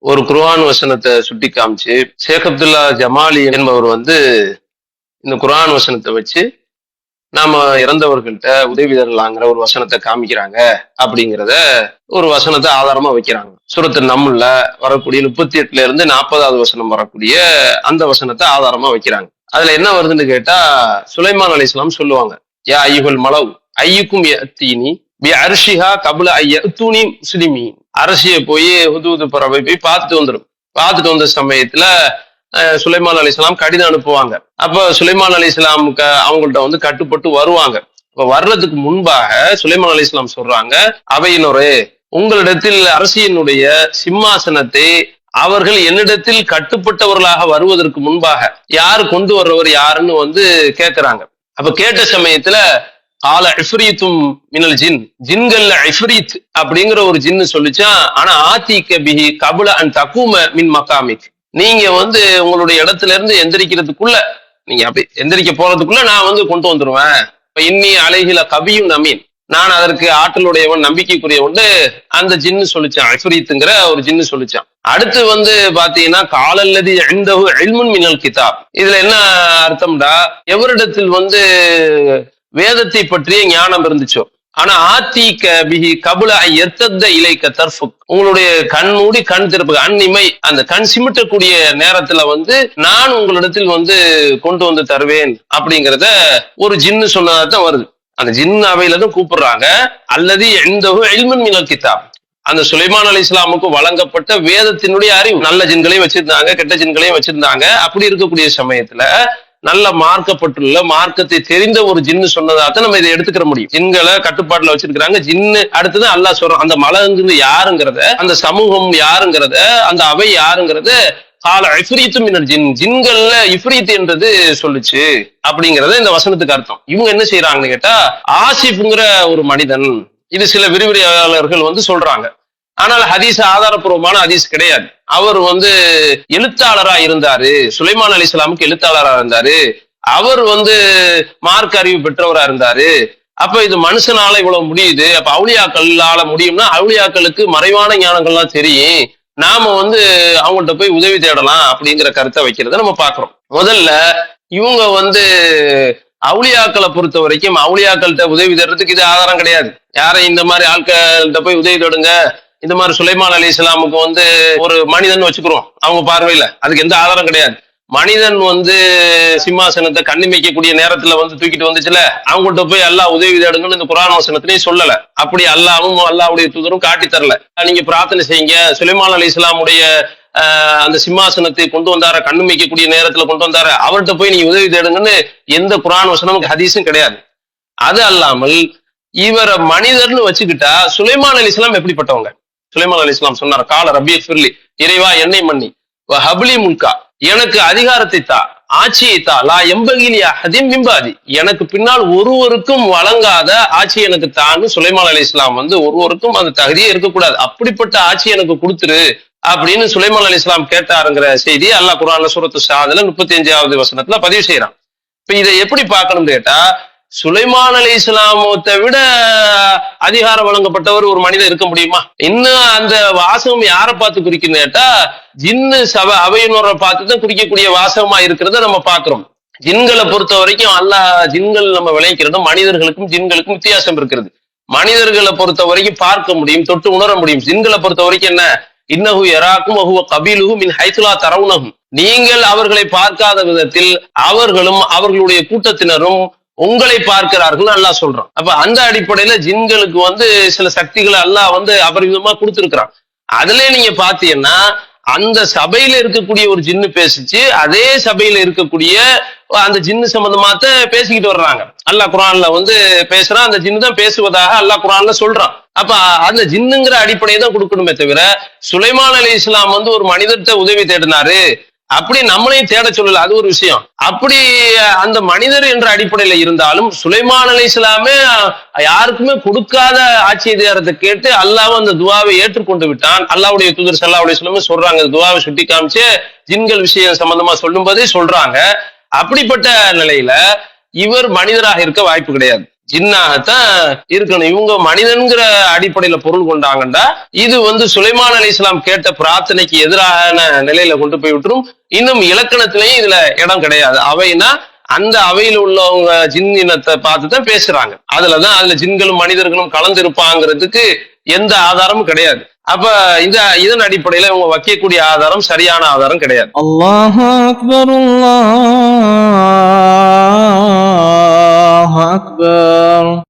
ஒரு குர்ஆன் வசனத்தை சுட்டி காமிச்சு ஷேக் அப்துல்லா ஜமாலி என்பவர் இந்த குர்ஆன் வசனத்தை வச்சு நாம இறந்தவர்கள்ட்ட உதவி தரலாங்கிற ஒரு வசனத்தை காமிக்கிறாங்க அப்படிங்கிறத ஒரு வசனத்தை ஆதாரமா வைக்கிறாங்க. சூரத்து நம்ல வரக்கூடிய 38 இருந்து 40வது வசனம் வரக்கூடிய அந்த வசனத்தை ஆதாரமா வைக்கிறாங்க. அதுல என்ன வருதுன்னு கேட்டா, சுலைமான் அலைஹிஸ்ஸலாம் சொல்லுவாங்க, யா ஐயுல் மலவ் ஐயுக்கும் யத்தீனி பி அர்ஷிஹா கப்ல ஐயத்தூனி முஸ்லிமீன். அரசியை போய் ஹுதூது பறவை போய் பார்த்துட்டு வந்த சமயத்துல சுலைமான் அலைஹிஸ்ஸலாம் கடிதம் அனுப்புவாங்க. அப்ப சுலைமான் அலைஹிஸ்ஸலாமுக்கு அவங்கள்ட்ட கட்டுப்பட்டு வருவாங்க. இப்ப வர்றதுக்கு முன்பாக சுலைமான் அலைஹிஸ்ஸலாம் சொல்றாங்க, அவையினரே, உங்களிடத்தில் அரசியனுடைய சிம்மாசனத்தை அவர்கள் என்னிடத்தில் கட்டுப்பட்டவர்களாக வருவதற்கு முன்பாக யாரு கொண்டு வர்றவர் யாருன்னு கேட்கிறாங்க. அப்ப கேட்ட சமயத்துல கால இஃப்ரீத்தும் மினல் ஜின், ஜின்கள்ல இஃப்ரீத் அப்படிங்கிற ஒரு ஜின்னு சொல்லிச்சா, ஆனா ஆத்திக பிஹி கபுல அன் தகும மின் மகாமிக், நீங்க உங்களுடைய இடத்துல இருந்து எந்திரிக்கிறதுக்குள்ள, நீங்க அப்படி எந்திரிக்க போறதுக்குள்ள நான் கொண்டு வந்துருவேன். இப்ப இன்னி அலைகில கவியும் நமீன், நான் அதற்கு ஆற்றலுடையவன், நம்பிக்கைக்குரியவன் அந்த ஜின்னு சொல்லிச்சான், இஃப்ரீத்துங்கிற ஒரு ஜின்னு சொல்லிச்சான். அடுத்து பாத்தீங்கன்னா காலல்லதி இந்தஹு இல்முன் மினல் கிதாப், இதுல என்ன அர்த்தம்டா, எவரிடத்தில் வேதத்தை பற்றிய ஞானம் இருந்துச்சோ, ஆனா ஆத்திக பிஹி கபுல எத்தத்த இலைக்க தர்ஃபுக், உங்களுடைய கண் மூடி கண் திறப்பு, அந்நிமை, அந்த கண் சிமிட்டக்கூடிய நேரத்துல நான் உங்களிடத்தில் கொண்டு வந்து தருவேன் அப்படிங்கிறத ஒரு ஜின்னு சொன்னதான் வருது. அந்த ஜின் அவையில தான் கூப்பிடுறாங்க. அல்லது இந்தஹு இல்முன் மினல் கிதாப், அந்த சுலைமான் அலைஹிஸ்ஸலாமுக்கு வழங்கப்பட்ட வேதத்தினுடைய அறிவு. நல்ல ஜின்களையும் வச்சிருந்தாங்க, கெட்ட ஜின்களையும் வச்சிருந்தாங்க. அப்படி இருக்கக்கூடிய சமயத்துல நல்ல மார்க்கப்பட்டுள்ள மார்க்கத்தை தெரிந்த ஒரு ஜின்னு சொன்னதாக நம்ம இதை எடுத்துக்கிற முடியும். ஜின்களை கட்டுப்பாட்டுல வச்சிருக்கிறாங்க. ஜின்னு அடுத்தது அல்லாஹ் சொல்றோம், அந்த மலங்கிறது யாருங்கிறத, அந்த சமூகம் யாருங்கிறத, அந்த அவை யாருங்கிறத கால இஃப்ரீத்து மினல் ஜின், ஜின்கள்ல இஃப்ரீத் என்றது சொல்லுச்சு அப்படிங்கறத இந்த வசனத்துக்கு அர்த்தம். இவங்க என்ன செய்யறாங்கன்னு கேட்டா, ஆசிஃப்ங்கிற ஒரு மனிதன், இது சில விரிவுரையாளர்கள் சொல்றாங்க. ஆனால் ஹதீஸ் ஆதாரப்பூர்வமான ஹதீஸ் கிடையாது. அவர் எழுத்தாளரா இருந்தாரு, சுலைமான் அலைஹிஸ்ஸலாமுக்கு எழுத்தாளரா இருந்தாரு. அவர் மார்க்க அறிவு பெற்றவரா இருந்தாரு. அப்ப இது மனுஷனால இவ்வளவு முடியுது, அப்ப அவுலியாக்களால முடியும்னா அவுலியாக்களுக்கு மறைவான ஞானங்கள்லாம் தெரியும், நாம அவங்கள்ட்ட போய் உதவி தேடலாம் அப்படிங்கிற கருத்தை வைக்கிறத நம்ம பாக்குறோம். முதல்ல இவங்க அவுலியாக்களை பொறுத்த வரைக்கும் அவுலியாக்கள்கிட்ட உதவி தேடுறதுக்கு இது ஆதாரம் கிடையாது. யாரை இந்த மாதிரி ஆட்கள்கிட்ட போய் உதவி தேடுங்க, இந்த மாதிரி சுலைமான் அலைஹிஸ்ஸலாமுக்கு ஒரு மனிதன் வச்சுக்கிறோம் அவங்க பார்வையில, அதுக்கு எந்த ஆதாரம் கிடையாது. மனிதன் சிம்மாசனத்தை கண்ணிமைக்கக்கூடிய நேரத்துல தூக்கிட்டு வந்துச்சுல, அவங்கள்ட்ட போய் அல்லாஹ் உதவி தேடுங்கன்னு இந்த குர்ஆன் வசனத்திலேயே சொல்லல. அப்படி அல்லாஹ்வும் அல்லாஹ்வுடைய தூதரும் காட்டி தரல. நீங்க பிரார்த்தனை செய்யுங்க, சுலைமான் அலைஹிஸ்ஸலாமுடைய அந்த சிம்மாசனத்தை கொண்டு வந்தார, கண்ணிமைக்கக்கூடிய நேரத்துல கொண்டு வந்தார, அவர்கிட்ட போய் நீங்க உதவி தேடுங்கன்னு எந்த குர்ஆன் வசனமும் ஹதீஸும் கிடையாது. அது அல்லாமல் இவரை மனிதர்னு வச்சுக்கிட்டா சுலைமான் அலைஹிஸ்ஸலாம் எப்படிப்பட்டவங்க? சுலைமான் அலைஹிஸ்ஸலாம் சொன்னார், கால ரப்பி ஃபிர்லி, இறைவா என்னை மன்னி, ஹப்லி முல்கா, எனக்கு அதிகாரத்தை தா, ஆட்சியை தா, லா எம்பகிலி அஹதின் மின் பாதி, எனக்கு பின்னால் ஒருவருக்கும் வழங்காத ஆட்சி எனக்கு தான்னு சுலைமான் அலைஹிஸ்ஸலாம் ஒருவருக்கும் அந்த தகுதியே இருக்கக்கூடாது, அப்படிப்பட்ட ஆட்சி எனக்கு கொடுத்துரு அப்படின்னு சுலைமான் அலைஹிஸ்ஸலாம் கேட்டாருங்கிற செய்தி அல்லாஹ் குர்ஆன்ல சூரத்து ஷாதுல 35வது வசனத்துல பதிவு செய்யறான். இப்ப இதை எப்படி பார்க்கணும்னு கேட்டா, சுலைமான் அலைஹிஸ்ஸலாமத்தை விட அதிகாரம் வழங்கப்பட்டவர் ஒரு மனிதன் இருக்க முடியுமா? இன்னும் அந்த வாசகம் யாரை பார்த்து குறிக்குன்னு கேட்டா, ஜின்னு அவையினரை பார்த்துதான் குறிக்கக்கூடிய வாசகமா இருக்கிறத நம்ம பாக்குறோம். ஜின்களை பொறுத்த வரைக்கும் அல்லாஹ் ஜின்கள் நம்ம விளைக்கிறதும் மனிதர்களுக்கும் ஜின்களுக்கும் வித்தியாசம் இருக்கிறது. மனிதர்களை பொறுத்த வரைக்கும் பார்க்க முடியும், தொட்டு உணர முடியும். ஜின்களை பொறுத்த வரைக்கும் என்ன, இன்னஹு யராக்கும் வஹுவ கபீலுஹு மின் ஹைத்து லா தரவுனஹும், நீங்கள் அவர்களை பார்க்காத விதத்தில் அவர்களும் அவர்களுடைய கூட்டத்தினரும் உங்களை பார்க்கிறார்கள் அல்லாஹ் சொல்றான். அப்ப அந்த அடிப்படையில ஜின்களுக்கு சில சக்திகளை அல்லாஹ் அபரிவிதமா கொடுத்திருக்கிறான். அதுல நீங்க பாத்தீங்கன்னா அந்த சபையில இருக்கக்கூடிய ஒரு ஜின்னு பேசிச்சு, அதே சபையில இருக்கக்கூடிய அந்த ஜின்னு சம்பந்தமாத்த பேசிக்கிட்டு வர்றாங்க. அல்லாஹ் குர்ஆன்ல பேசுறான், அந்த ஜின்னு தான் பேசுவதாக அல்லாஹ் குர்ஆன்ல சொல்றான். அப்ப அந்த ஜின்னுங்கிற அடிப்படையை தான் கொடுக்கணுமே தவிர, சுலைமான் அலைஹிஸ்ஸலாம் ஒரு மனிதர்கிட்ட உதவி தேடினாரு அப்படி நம்மளையும் தேட சொல்லல, அது ஒரு விஷயம். அப்படி அந்த மனிதர் என்ற அடிப்படையில இருந்தாலும் சுலைமான் அலைஹிஸ்ஸலாமே யாருக்குமே கொடுக்காத ஆட்சி அதிகாரத்தை கேட்டு அல்லாஹ் அந்த துவாவை ஏற்றுக்கொண்டு விட்டான். அல்லாஹ்வுடைய தூதர் ஸல்லல்லாஹு அலைஹி வஸல்லம் சொல்றாங்க, துவாவை சுட்டி காமிச்சு ஜின்கள் விஷயம் சம்பந்தமா சொல்லும் போதே சொல்றாங்க. அப்படிப்பட்ட நிலையில இவர் மனிதராக இருக்க வாய்ப்பு கிடையாது. ஜின்னாகத்தான் இருக்கணும். இவங்க மனிதன்கிற அடிப்படையில பொருள் கொண்டாங்கண்டா இது சுலைமான் அலைஹிஸ்ஸலாம் கேட்ட பிரார்த்தனைக்கு எதிரான நிலையில கொண்டு போய் விட்டுரும். இன்னும் இலக்கணத்திலையும் இதுல இடம் கிடையாது. அவைனா அந்த அவையில் உள்ளவங்க ஜின் இனத்தை பார்த்துதான் பேசுறாங்க. அதுல ஜின்களும் மனிதர்களும் கலந்து இருப்பாங்கிறதுக்கு எந்த ஆதாரமும் கிடையாது. அப்ப இதன் அடிப்படையில இவங்க வைக்கக்கூடிய ஆதாரம் சரியான ஆதாரம் கிடையாது. அல்லாஹு அக்பர், அல்லாஹு அக்பர்.